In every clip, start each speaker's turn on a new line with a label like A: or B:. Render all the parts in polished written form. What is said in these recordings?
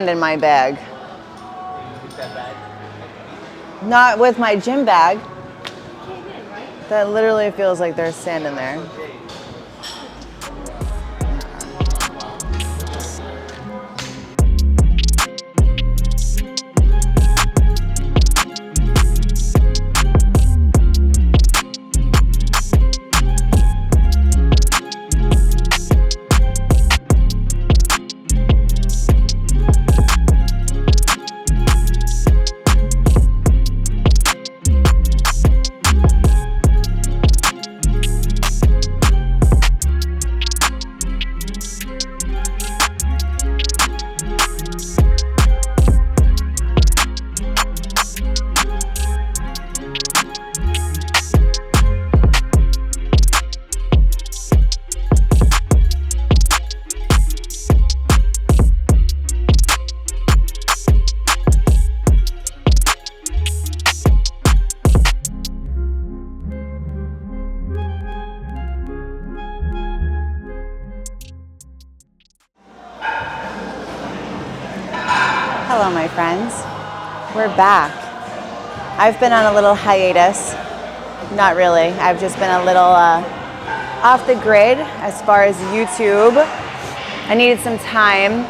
A: in my bag. Not with my gym bag. That literally feels like there's sand in there. Hello, my friends. We're back. I've been on a little hiatus. Not really. I've just been a little off the grid as far as YouTube. I needed some time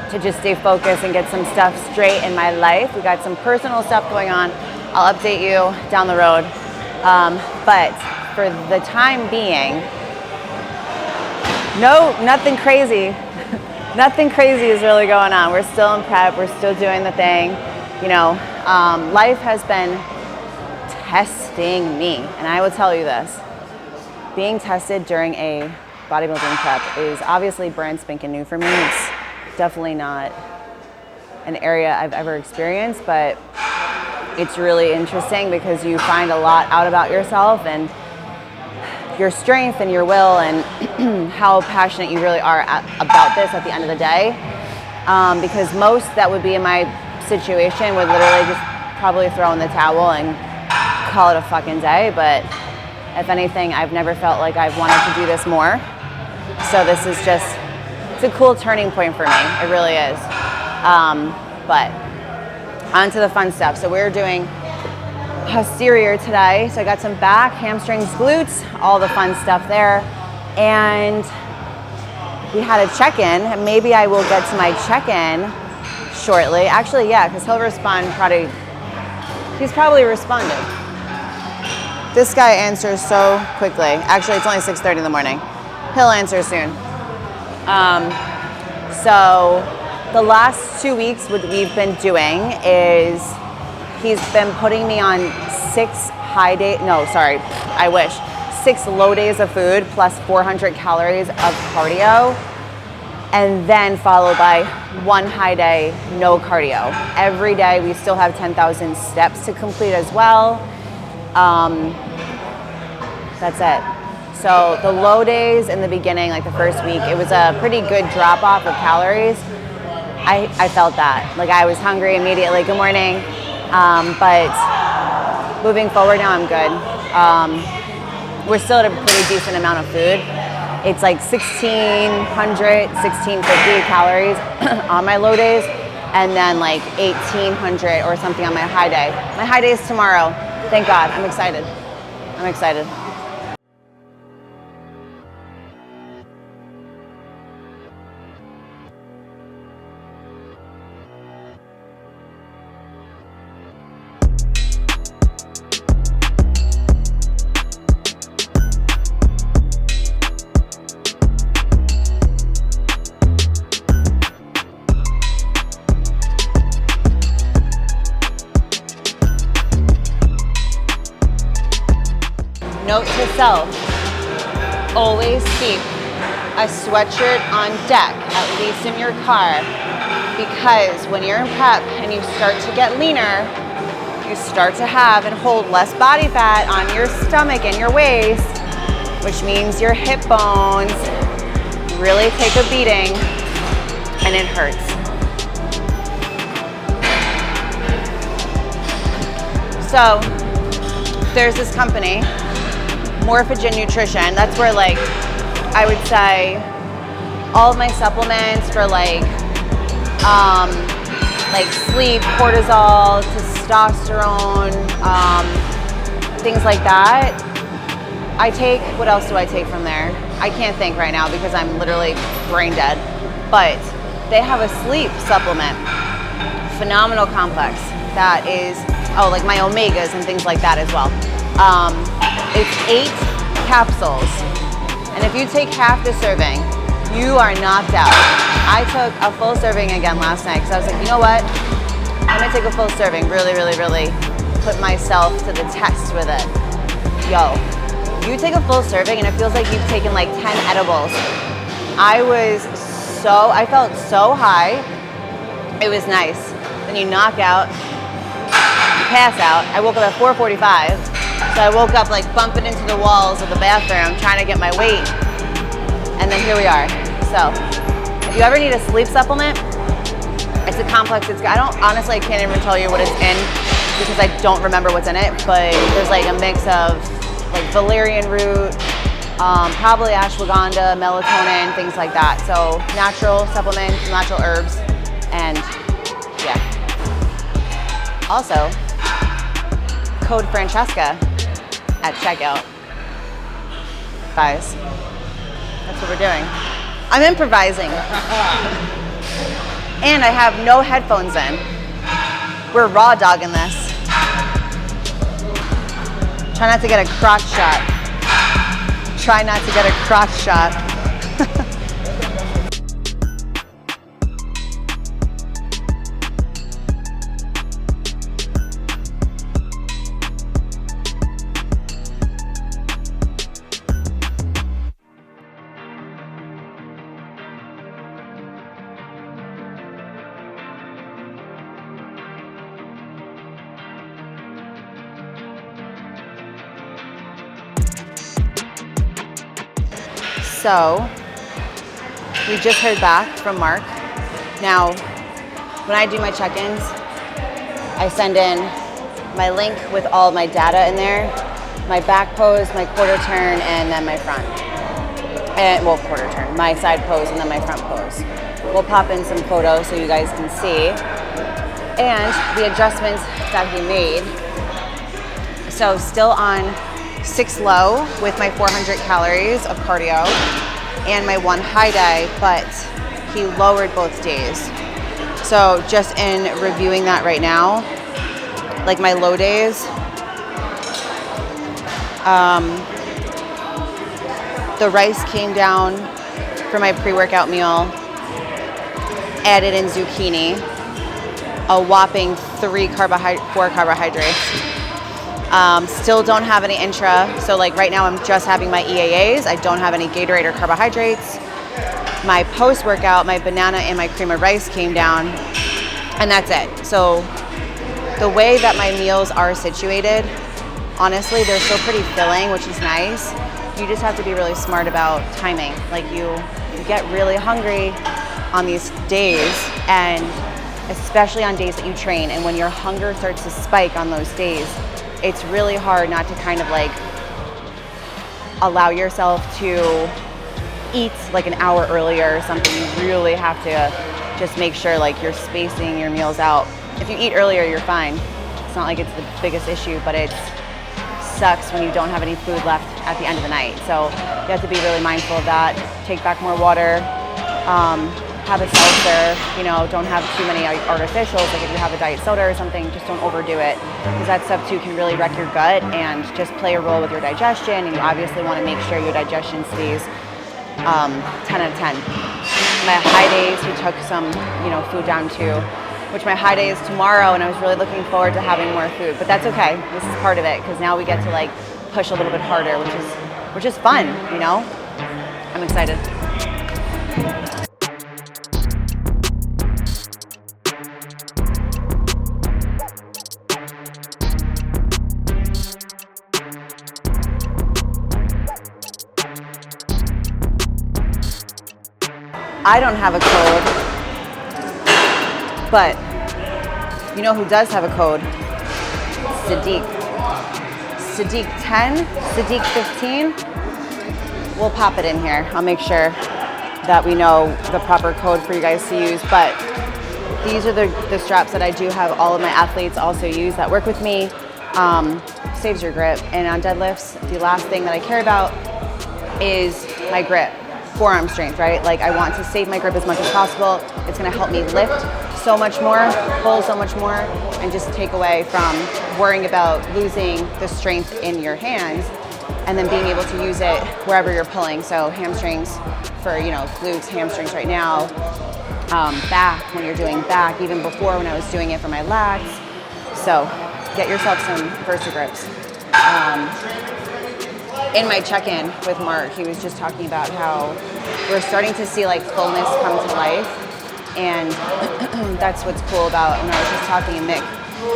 A: to just stay focused and get some stuff straight in my life. We got some personal stuff going on. I'll update you down the road. But for the time being, nothing crazy. Nothing crazy is really going on. We're still in prep. We're still doing the thing. You know, life has been testing me. And I will tell you this. Being tested during a bodybuilding prep is obviously brand spanking new for me. It's definitely not an area I've ever experienced, but it's really interesting because you find a lot out about yourself and your strength and your will and how passionate you really are about this at the end of the day. Because most that would be in my situation would literally just probably throw in the towel and call it a fucking day. But if anything, I've never felt like I've wanted to do this more. So this is just, it's a cool turning point for me. It really is. But on to the fun stuff. So we're doing posterior today. So I got some back, hamstrings, glutes, all the fun stuff there. And we had a check-in, and maybe I will get to my check-in shortly. Actually, yeah, because he'll respond probably, he's probably responded. This guy answers so quickly. Actually, it's only 6:30 in the morning. He'll answer soon. So the last 2 weeks, what we've been doing is he's been putting me on 6 low days of food plus 400 calories of cardio, and then followed by 1 high day, no cardio. Every day we still have 10,000 steps to complete as well. That's it. So the low days in the beginning, like the first week, it was a pretty good drop off of calories. I felt that. Like I was hungry immediately, good morning. But moving forward now, I'm good. We're still at a pretty decent amount of food. It's like 1,600, 1,650 calories on my low days, and then like 1,800 or something on my high day. My high day is tomorrow. Thank God. I'm excited. I'm excited. Note to self, always keep a sweatshirt on deck, at least in your car, because when you're in prep and you start to get leaner, you start to have and hold less body fat on your stomach and your waist, which means your hip bones really take a beating and it hurts. So there's this company, Morphogen Nutrition. That's where, like, I would say all of my supplements for like like sleep, cortisol, testosterone, things like that. I take, what else do I take from there? I can't think right now because I'm literally brain dead. But they have a sleep supplement, phenomenal complex that is, oh, like my omegas and things like that as well. It's 8 capsules. And if you take half the serving, you are knocked out. I took a full serving again last night because I was like, you know what? I'm gonna take a full serving, really put myself to the test with it. Yo, you take a full serving and it feels like you've taken like 10 edibles. I felt so high. It was nice. Then you knock out, you pass out. I woke up at 4:45. So I woke up like bumping into the walls of the bathroom trying to get my weight. And then here we are. So if you ever need a sleep supplement, it's a complex. I can't even tell you what it's in because I don't remember what's in it, but there's like a mix of like valerian root, probably ashwagandha, melatonin, things like that. So natural supplements, natural herbs, and yeah. Also, code Francesca at checkout. Guys, that's what we're doing. I'm improvising. And I have no headphones in. We're raw dogging this. Try not to get a crotch shot. Try not to get a crotch shot. So, we just heard back from Mark. Now, when I do my check-ins, I send in my link with all my data in there, my back pose, my quarter turn, and then my front. And, well, quarter turn, my side pose, and then my front pose. We'll pop in some photos so you guys can see. And the adjustments that he made. So, still on 6 low with my 400 calories of cardio and my 1 high day, but he lowered both days. So just in reviewing that right now, like my low days, the rice came down for my pre-workout meal, added in zucchini, a whopping 4 carbohydrates. Still don't have any intra, so like right now I'm just having my EAAs. I don't have any Gatorade or carbohydrates. My post-workout, my banana and my cream of rice came down, and that's it. So the way that my meals are situated, honestly, they're still pretty filling, which is nice. You just have to be really smart about timing. Like you get really hungry on these days, and especially on days that you train, and when your hunger starts to spike on those days, it's really hard not to kind of like allow yourself to eat like an hour earlier or something. You really have to just make sure like you're spacing your meals out. If you eat earlier, you're fine. It's not like it's the biggest issue, but it sucks when you don't have any food left at the end of the night. So you have to be really mindful of that. Take back more water. Have a seltzer, you know, don't have too many artificials. Like if you have a diet soda or something, just don't overdo it, because that stuff too can really wreck your gut and just play a role with your digestion. And you obviously want to make sure your digestion stays 10 out of 10. My high days, he took some, you know, food down too, which my high day is tomorrow, and I was really looking forward to having more food. But that's okay. This is part of it, because now we get to like push a little bit harder, which is fun, you know. I'm excited. I don't have a code, but you know who does have a code? Physique. Physique 10, Physique 15. We'll pop it in here. I'll make sure that we know the proper code for you guys to use, but these are the straps that I do have all of my athletes also use that work with me. Saves your grip. And on deadlifts, the last thing that I care about is my grip, forearm strength, right? Like I want to save my grip as much as possible. It's gonna help me lift so much more, pull so much more, and just take away from worrying about losing the strength in your hands and then being able to use it wherever you're pulling. So hamstrings for, you know, glutes, hamstrings right now, back when you're doing back, even before when I was doing it for my lats. So get yourself some Versa grips. In my check-in with Mark, he was just talking about how we're starting to see like fullness come to life. And that's what's cool about, and I was just talking to Mick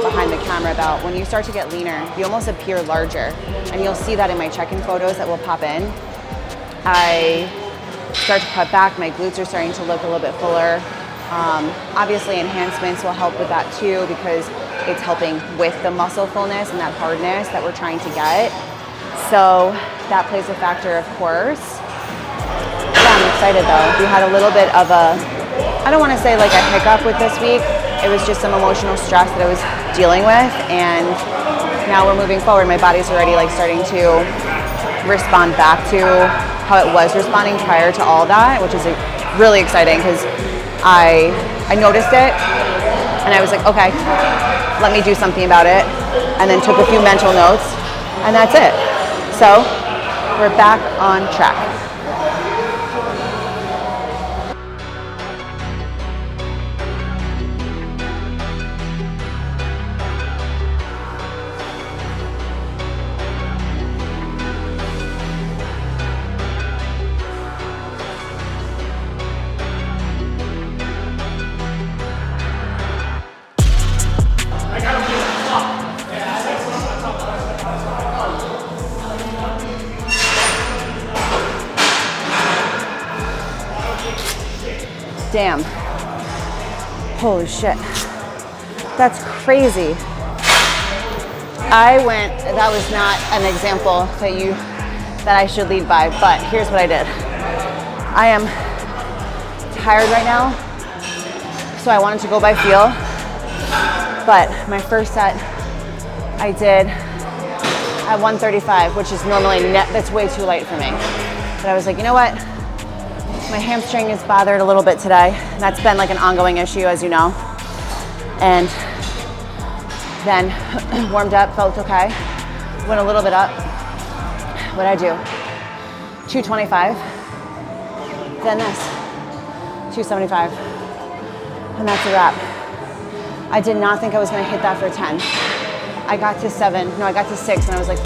A: behind the camera about when you start to get leaner, you almost appear larger. And you'll see that in my check-in photos that will pop in. I start to cut back, my glutes are starting to look a little bit fuller. Obviously enhancements will help with that too, because it's helping with the muscle fullness and that hardness that we're trying to get. So that plays a factor, of course. Yeah, I'm excited though. We had a little bit of a, I don't want to say like a hiccup with this week. It was just some emotional stress that I was dealing with, and now we're moving forward. My body's already like starting to respond back to how it was responding prior to all that, which is really exciting because I noticed it and I was like, okay, let me do something about it, and then took a few mental notes, and that's it. So we're back on track. Damn. Holy shit. That's crazy. That was not an example that I should lead by, but here's what I did. I am tired right now, so I wanted to go by feel, but my first set I did at 135, which is normally that's way too light for me. But I was like, you know what? My hamstring is bothered a little bit today. That's been like an ongoing issue, as you know. And then warmed up, felt okay. Went a little bit up. What'd I do? 225. Then this. 275. And that's a wrap. I did not think I was gonna hit that for 10. I got to 6, and I was like,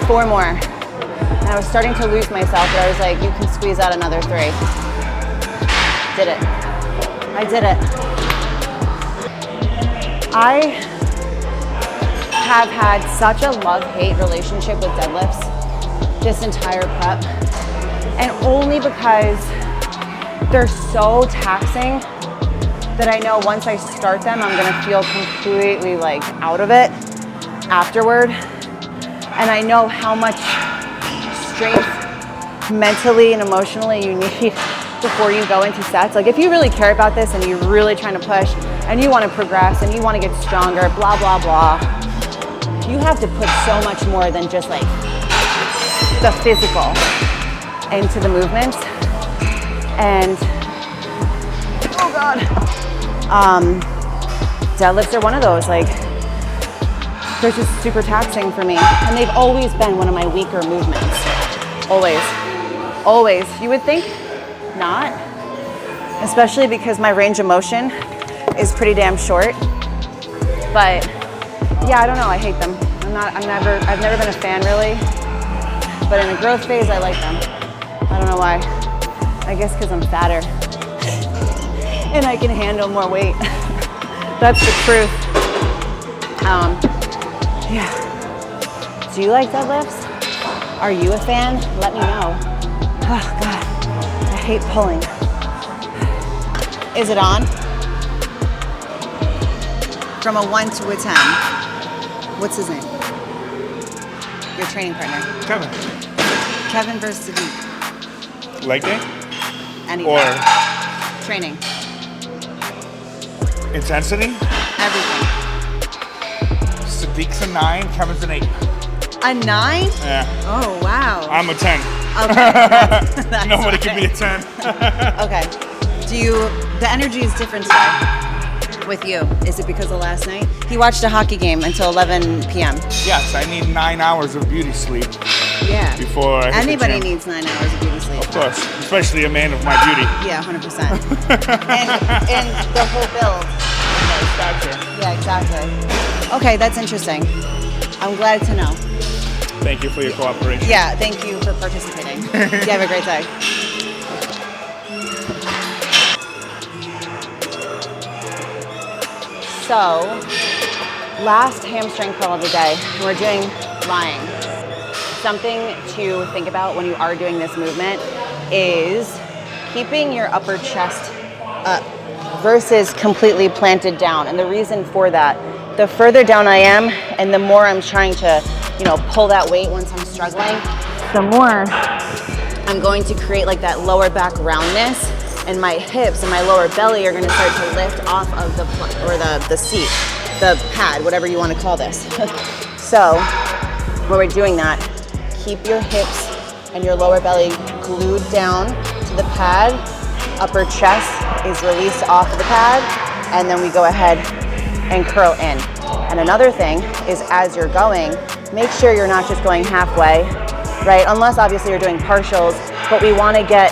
A: 4 more. And I was starting to lose myself, but I was like, you can squeeze out another 3. Did it. I did it. I have had such a love-hate relationship with deadlifts this entire prep, and only because they're so taxing that I know once I start them, I'm gonna feel completely like out of it afterward. And I know how much strength mentally and emotionally you need before you go into sets. Like if you really care about this and you're really trying to push and you want to progress and you want to get stronger, blah, blah, blah, you have to put so much more than just like the physical into the movements. And oh God, deadlifts are one of those, like they're just super taxing for me. And they've always been one of my weaker movements. Always. You would think not, especially because my range of motion is pretty damn short. But yeah, I don't know, I hate them. I've never been a fan really, but in the growth phase, I like them. I don't know why. I guess because I'm fatter and I can handle more weight. That's the truth. Yeah. Do you like deadlifts? Are you a fan? Let me know. Oh God, I hate pulling. Is it on? From a 1 to a 10. What's his name? Your training partner.
B: Kevin.
A: Kevin versus Physique.
B: Leg day?
A: Anything.
B: Or
A: training.
B: Intensity?
A: Everything.
B: Sadiq's a 9, Kevin's an 8.
A: A 9?
B: Yeah.
A: Oh, wow.
B: I'm a 10.
A: Okay. That's
B: Nobody can be a 10.
A: Okay. The energy is different today with you. Is it because of last night? He watched a hockey game until 11 p.m.
B: Yes, I need 9 hours of beauty sleep
A: Yeah.
B: before I hit the
A: Anybody
B: gym.
A: needs 9 hours of beauty sleep.
B: Of course, especially a man of my beauty.
A: Yeah, 100%. and the whole build.
B: My stature.
A: Yeah, exactly. Okay, that's interesting. I'm glad to know.
B: Thank you for your cooperation.
A: Yeah, thank you for participating. You have a great day. So, last hamstring curl of the day, we're doing lying. Something to think about when you are doing this movement is keeping your upper chest up versus completely planted down. And the reason for that, the further down I am and the more I'm trying to, pull that weight once I'm struggling, the more I'm going to create like that lower back roundness, and my hips and my lower belly are going to start to lift off of the seat, the pad, whatever you want to call this. So when we're doing that, keep your hips and your lower belly glued down to the pad. Upper chest is released off the pad, and then we go ahead and curl in. And another thing is, as you're going, make sure you're not just going halfway, right? Unless obviously you're doing partials, but we want to get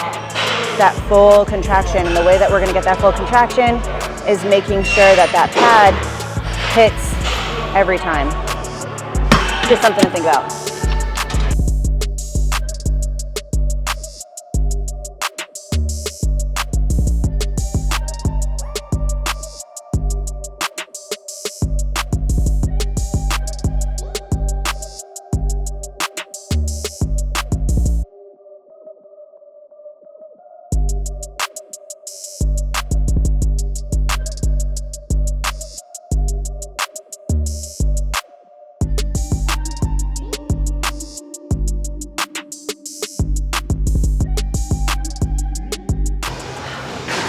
A: that full contraction. And the way that we're going to get that full contraction is making sure that that pad hits every time. Just something to think about.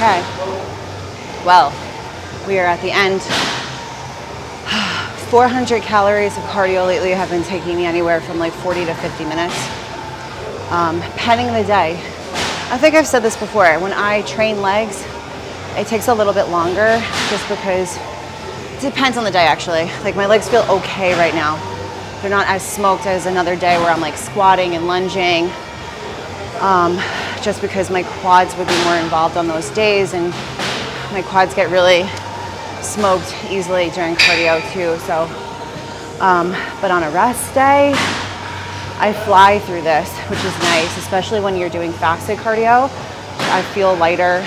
A: Okay, well, we are at the end. 400 calories of cardio lately have been taking me anywhere from like 40 to 50 minutes. Pending the day. I think I've said this before, when I train legs, it takes a little bit longer just because it depends on the day actually. Like my legs feel okay right now. They're not as smoked as another day where I'm like squatting and lunging. Just because my quads would be more involved on those days, and my quads get really smoked easily during cardio too. So, but on a rest day, I fly through this, which is nice, especially when you're doing fasted cardio. I feel lighter.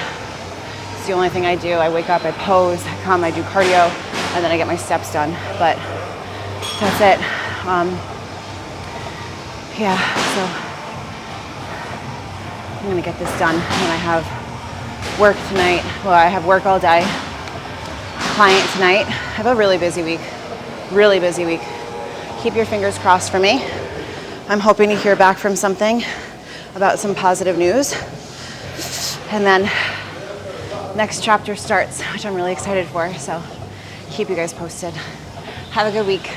A: It's the only thing I do. I wake up, I pose, I come, I do cardio, and then I get my steps done. But that's it. Yeah, so I'm gonna get this done when I have work tonight. Well, I have work all day. Client tonight. I have a really busy week. Really busy week. Keep your fingers crossed for me. I'm hoping to hear back from something about some positive news. And then next chapter starts, which I'm really excited for. So keep you guys posted. Have a good week.